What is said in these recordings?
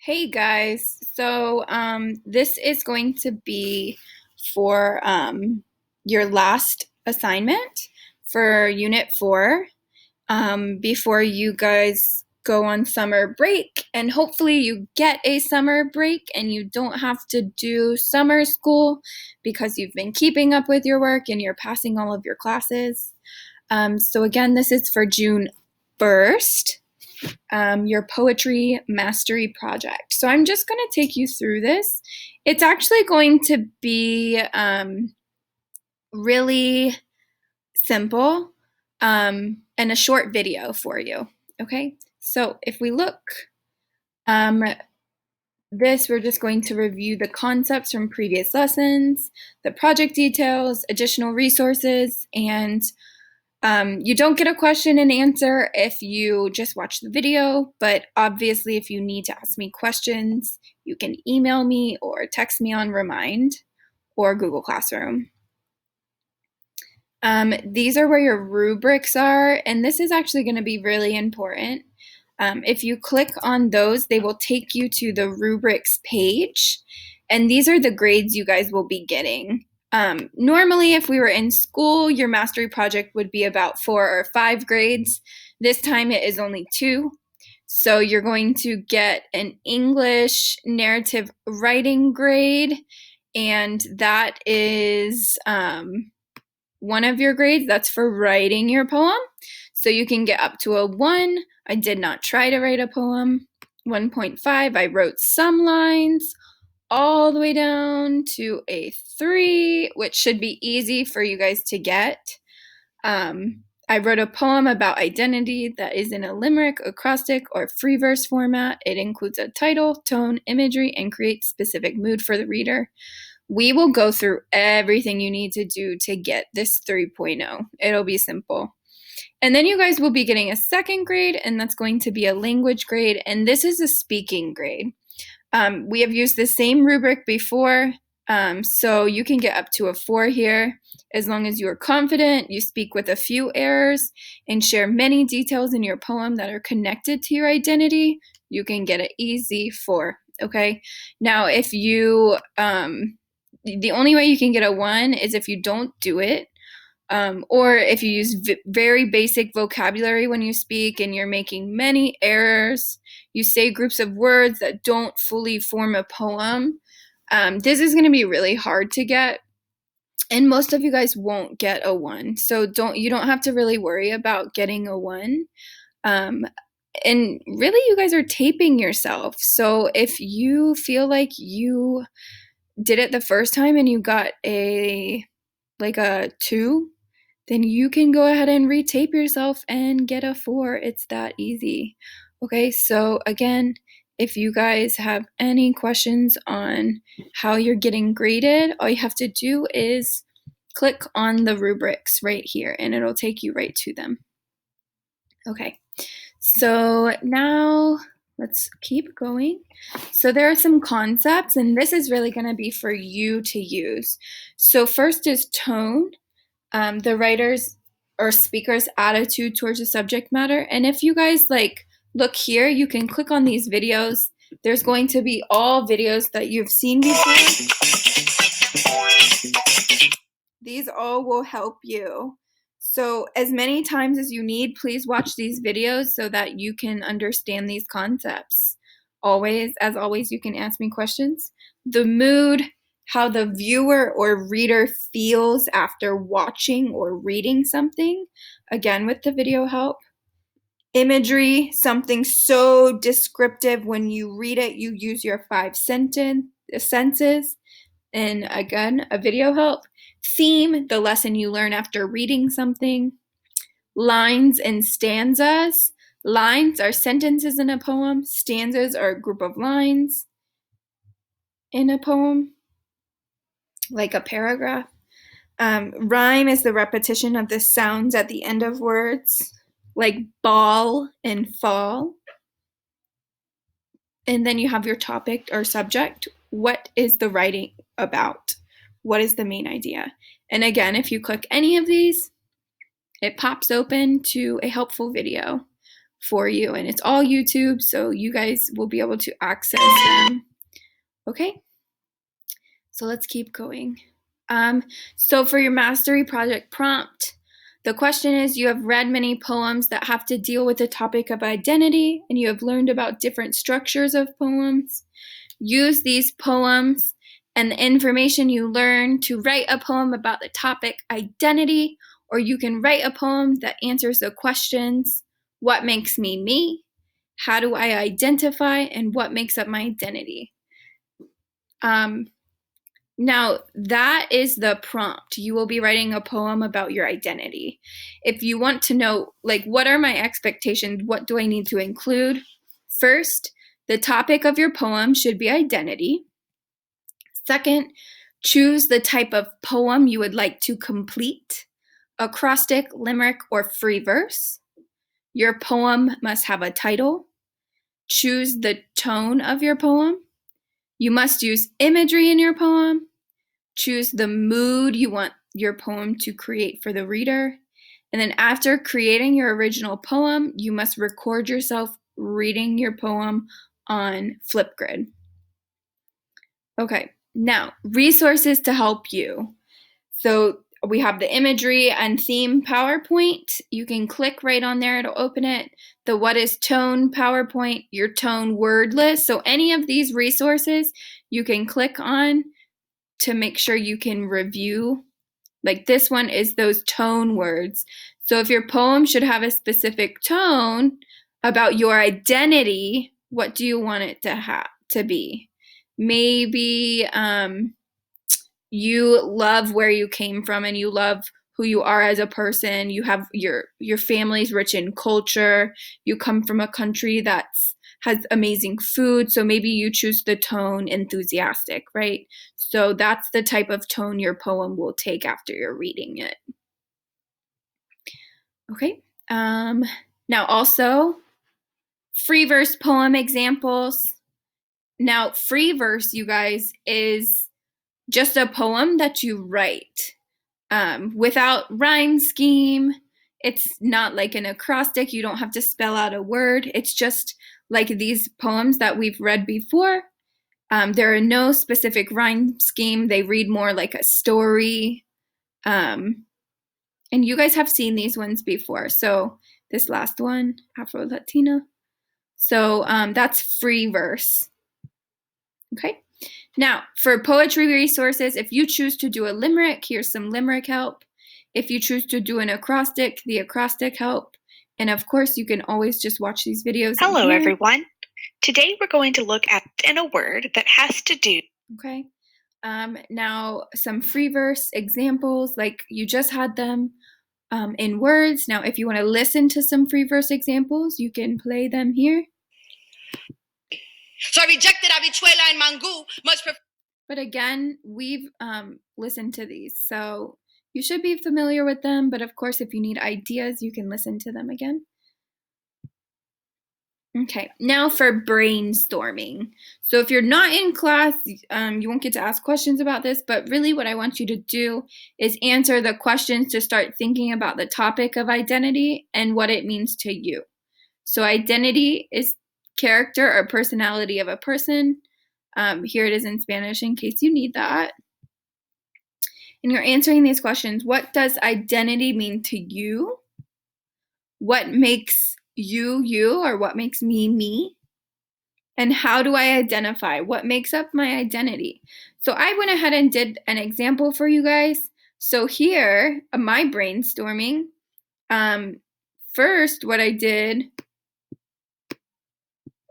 Hey guys, so this is going to be for your last assignment for Unit 4 before you guys go on summer break. And hopefully you get a summer break and you don't have to do summer school because you've been keeping up with your work and you're passing all of your classes. So again, this is for June 1st. Your poetry mastery project. So I'm just going to take you through this. It's actually going to be really simple and a short video for you. Okay, so if we look, we're just going to review the concepts from previous lessons, the project details, additional resources, and you don't get a question and answer if you just watch the video, but obviously if you need to ask me questions, you can email me or text me on Remind or Google Classroom. These are where your rubrics are, and this is actually going to be really important. If you click on those, they will take you to the rubrics page, and these are the grades you guys will be getting. Normally, if we were in school, your mastery project would be about 4 or 5 grades. This time it is only 2. So you're going to get an English narrative writing grade, and that is one of your grades. That's for writing your poem. So you can get up to a 1. I did not try to write a poem. 1.5, I wrote some lines, all the way down to a 3, which should be easy for you guys to get. I wrote a poem about identity that is in a limerick, acrostic, or free verse format. It includes a title, tone, imagery, and creates specific mood for the reader. We will go through everything you need to do to get this 3.0. It'll be simple. And then you guys will be getting a second grade, and that's going to be a language grade, and this is a speaking grade. We have used the same rubric before, so you can get up to a 4 here. As long as you are confident, you speak with a few errors, and share many details in your poem that are connected to your identity, you can get an easy 4, okay? Now, if you, the only way you can get a 1 is if you don't do it, or if you use very basic vocabulary when you speak and you're making many errors, you say groups of words that don't fully form a poem. This is going to be really hard to get, and most of you guys won't get a 1. So you don't have to really worry about getting a 1. And really, you guys are taping yourself. So if you feel like you did it the first time and you got a 2, then you can go ahead and retape yourself and get a 4. It's that easy. Okay, so again, if you guys have any questions on how you're getting graded, all you have to do is click on the rubrics right here and it'll take you right to them. Okay, so now let's keep going. So there are some concepts, and this is really going to be for you to use. So first is tone. The writer's or speaker's attitude towards the subject matter. And if you guys look here, you can click on these videos. There's going to be all videos that you've seen before. These all will help you. So as many times as you need, please watch these videos so that you can understand these concepts. As always, you can ask me questions. The mood, how the viewer or reader feels after watching or reading something, again with the video help. Imagery, something so descriptive when you read it, you use your 5 senses, and again, a video help. Theme, the lesson you learn after reading something. Lines and stanzas. Lines are sentences in a poem. Stanzas are a group of lines in a poem, like a paragraph. Rhyme is the repetition of the sounds at the end of words, like ball and fall. And then you have your topic or subject. What is the writing about? What is the main idea? And again, if you click any of these, it pops open to a helpful video. for you, and it's all YouTube, so you guys will be able to access them. Okay, so let's keep going. So for your mastery project prompt, the question is, you have read many poems that have to deal with the topic of identity, and you have learned about different structures of poems. Use these poems and the information you learn to write a poem about the topic identity, or you can write a poem that answers the questions, what makes me me? How do I identify? And what makes up my identity? Now, that is the prompt. You will be writing a poem about your identity. If you want to know, like, what are my expectations? What do I need to include? First, the topic of your poem should be identity. Second, choose the type of poem you would like to complete: acrostic, limerick, or free verse. Your poem must have a title. Choose the tone of your poem. You must use imagery in your poem. Choose the mood you want your poem to create for the reader. And then after creating your original poem, you must record yourself reading your poem on Flipgrid. Okay, now resources to help you. So we have the imagery and theme PowerPoint. You can click right on there, it'll open it. The what is tone PowerPoint, your tone word list. So any of these resources you can click on to make sure you can review. Like this one is those tone words. So if your poem should have a specific tone about your identity, what do you want it to be? Maybe you love where you came from and you love who you are as a person. You have your family's rich in culture. You come from a country that's has amazing food, so maybe you choose the tone enthusiastic, right? So that's the type of tone your poem will take after you're reading it. Okay. Now also, free verse poem examples. Now, free verse, you guys, is just a poem that you write without rhyme scheme. It's not like an acrostic. You don't have to spell out a word. It's just like these poems that we've read before. There are no specific rhyme scheme. They read more like a story. And you guys have seen these ones before. So this last one, Afro Latina. So that's free verse. Okay. Now, for poetry resources, if you choose to do a limerick, here's some limerick help. If you choose to do an acrostic, the acrostic help. And of course, you can always just watch these videos. Hello, everyone. Today we're going to look at in a word that has to do. Okay. Now, some free verse examples, like you just had them in words. Now, if you want to listen to some free verse examples, you can play them here. So I rejected habichuela and mango much prefer. But again, we've listened to these, so you should be familiar with them. But of course, if you need ideas, you can listen to them again. Okay, now for brainstorming. So if you're not in class, you won't get to ask questions about this, but really what I want you to do is answer the questions to start thinking about the topic of identity and what it means to you. So identity is character or personality of a person. Here it is in Spanish in case you need that. And you're answering these questions. What does identity mean to you? What makes you, you, or what makes me, me? And how do I identify? What makes up my identity? So I went ahead and did an example for you guys. So here, my brainstorming, first what I did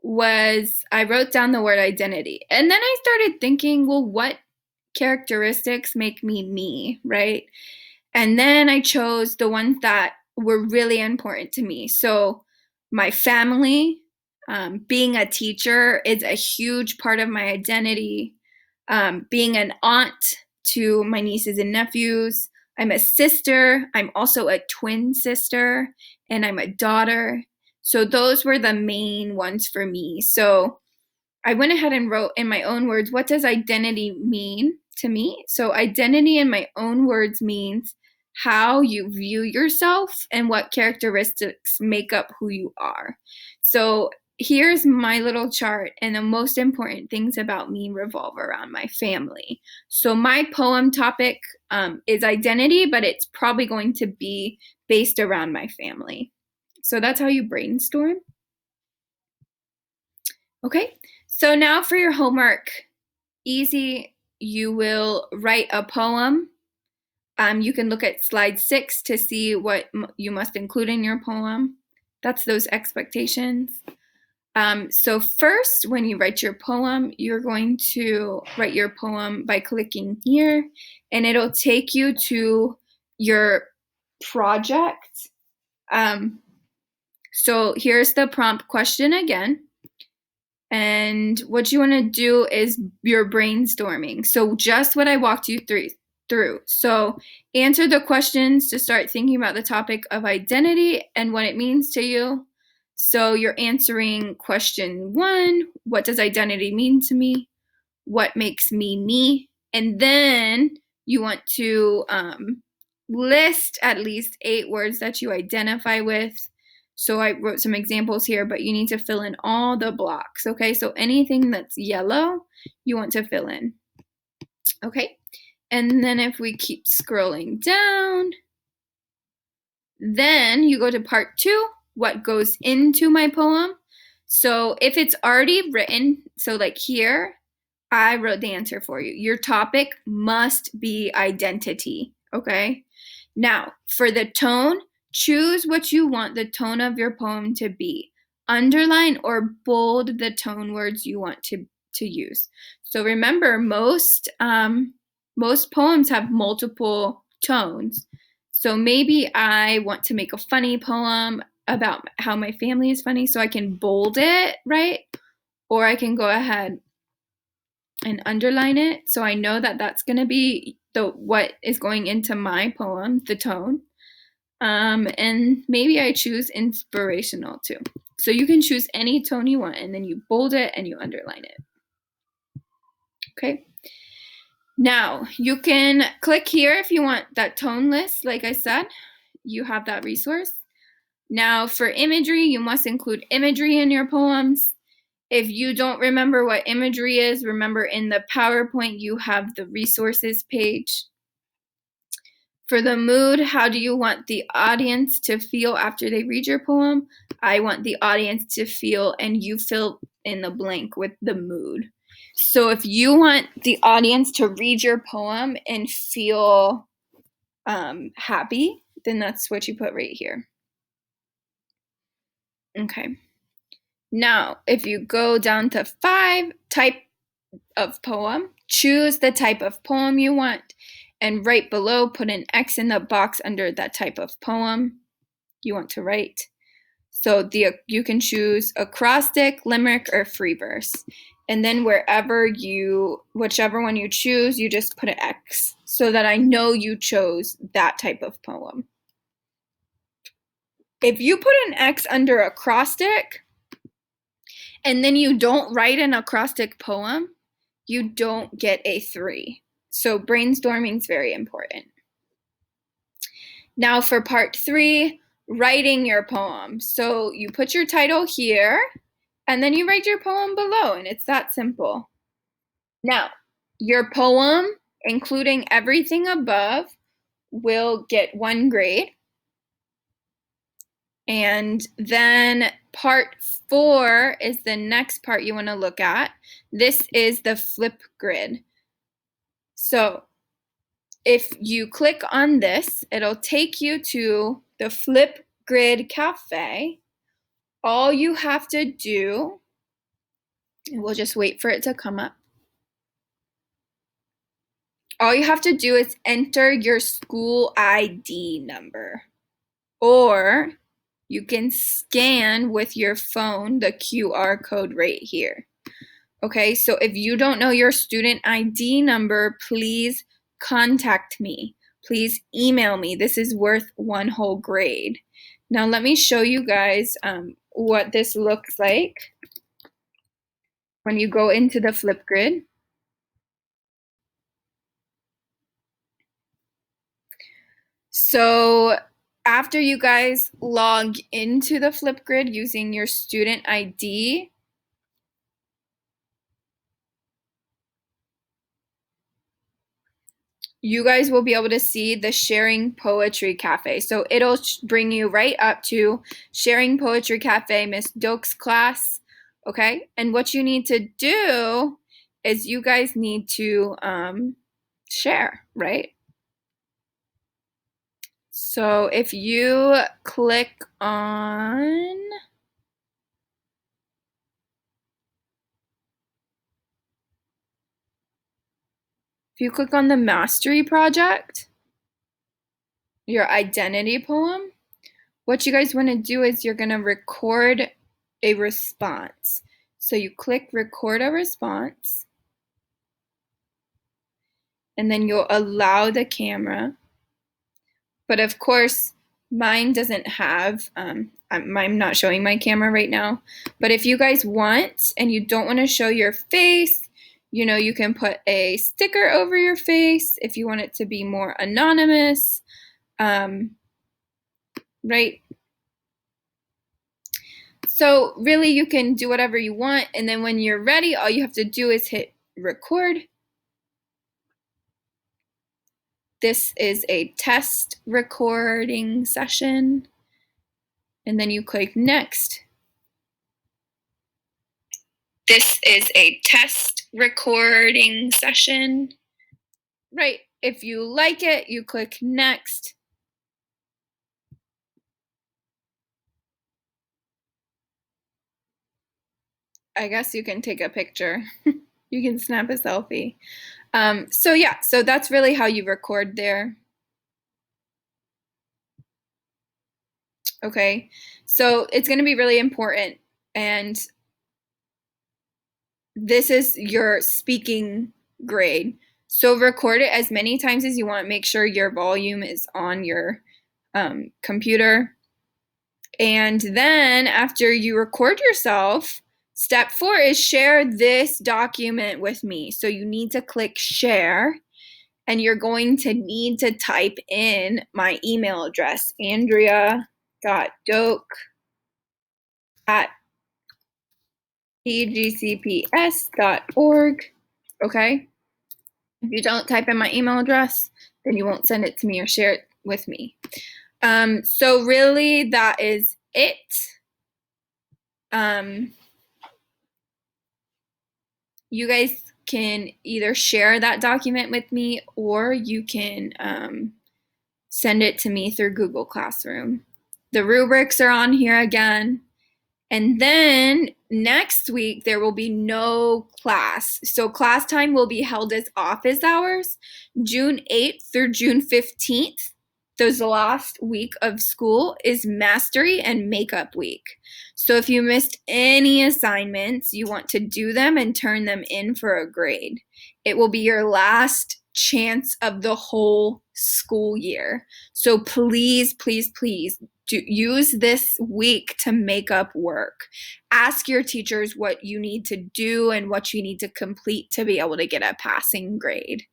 was I wrote down the word identity. And then I started thinking, well, what characteristics make me me, right? And then I chose the ones that were really important to me. So my family, being a teacher is a huge part of my identity. Being an aunt to my nieces and nephews. I'm a sister. I'm also a twin sister, and I'm a daughter. So those were the main ones for me. So I went ahead and wrote in my own words, what does identity mean to me? So identity in my own words means how you view yourself and what characteristics make up who you are. So here's my little chart, and the most important things about me revolve around my family. So my poem topic is identity, but it's probably going to be based around my family. So that's how you brainstorm. Okay, so now for your homework. Easy, you will write a poem. You can look at slide 6 to see what you must include in your poem. That's those expectations. So first, when you write your poem, you're going to write your poem by clicking here, and it'll take you to your project. So here's the prompt question again. And what you want to do is your brainstorming. So just what I walked you through. So answer the questions to start thinking about the topic of identity and what it means to you. So you're answering question 1, what does identity mean to me? What makes me me? And then you want to list at least 8 words that you identify with. So I wrote some examples here, but you need to fill in all the blocks, okay? So anything that's yellow, you want to fill in, okay? And then if we keep scrolling down, then you go to part 2, what goes into my poem. So if it's already written, so like here, I wrote the answer for you. Your topic must be identity, okay? Now, for the tone, choose what you want the tone of your poem to be. Underline or bold the tone words you want to use. So remember, most poems have multiple tones. So maybe I want to make a funny poem about how my family is funny, so I can bold it, right? Or I can go ahead and underline it, so I know that that's going to be what is going into my poem, the tone. And maybe I choose inspirational too. So you can choose any tone you want, and then you bold it and you underline it. Okay. Now you can click here if you want that tone list. Like I said, you have that resource. Now for imagery, you must include imagery in your poems. If you don't remember what imagery is, remember in the PowerPoint you have the resources page. For the mood, how do you want the audience to feel after they read your poem? I want the audience to feel, and you fill in the blank with the mood. So if you want the audience to read your poem and feel happy, then that's what you put right here. Okay. Now, if you go down to 5, type of poem, choose the type of poem you want, and right below, put an X in the box under that type of poem you want to write. So you can choose acrostic, limerick, or free verse. And then whichever one you choose, you just put an X so that I know you chose that type of poem. If you put an X under acrostic and then you don't write an acrostic poem, you don't get a 3. So brainstorming is very important. Now for part 3, writing your poem. So you put your title here, and then you write your poem below, and it's that simple. Now, your poem, including everything above, will get 1 grade. And then part 4 is the next part you want to look at. This is the flip grid. So if you click on this, it'll take you to the Flip Grid Cafe. All you have to do, and we'll just wait for it to come up. All you have to do is enter your school ID number, or you can scan with your phone the QR code right here. Okay, so if you don't know your student ID number, please contact me. Please email me. This is worth 1 whole grade. Now let me show you guys what this looks like when you go into the Flipgrid. So after you guys log into the Flipgrid using your student ID, you guys will be able to see the Sharing Poetry Cafe. So it'll bring you right up to Sharing Poetry Cafe, Miss Doak's class, okay? And what you need to do is you guys need to share, right? So if you click on, the Mastery Project, your identity poem, what you guys want to do is you're going to record a response. So you click record a response, and then you'll allow the camera. But of course, mine doesn't have, I'm not showing my camera right now. But if you guys want and you don't want to show your face, you know, you can put a sticker over your face if you want it to be more anonymous, right? So really you can do whatever you want, and then when you're ready, all you have to do is hit record. This is a test recording session, and then you click next. This is a test recording session. Right, if you like it, you click next. I guess you can take a picture. You can snap a selfie. So that's really how you record there. Okay, so it's going to be really important, and this is your speaking grade. So record it as many times as you want. Make sure your volume is on your computer. And then after you record yourself, step 4 is share this document with me. So you need to click share, and you're going to need to type in my email address, andrea.doak@egcps.org. Okay? If you don't type in my email address, then you won't send it to me or share it with me. So really that is it. You guys can either share that document with me, or you can send it to me through Google Classroom. The rubrics are on here again. And then next week, there will be no class. So class time will be held as office hours, June 8th through June 15th. Those last week of school is Mastery and Makeup Week. So if you missed any assignments, you want to do them and turn them in for a grade. It will be your last chance of the whole school year. So please, please, please use this week to make up work. Ask your teachers what you need to do and what you need to complete to be able to get a passing grade.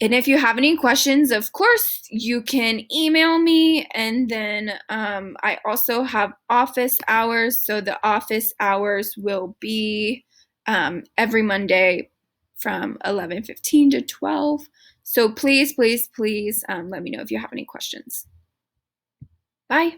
And if you have any questions, of course, you can email me. And then I also have office hours. So the office hours will be every Monday from 11:15 to 12. So please, please, please let me know if you have any questions. Bye.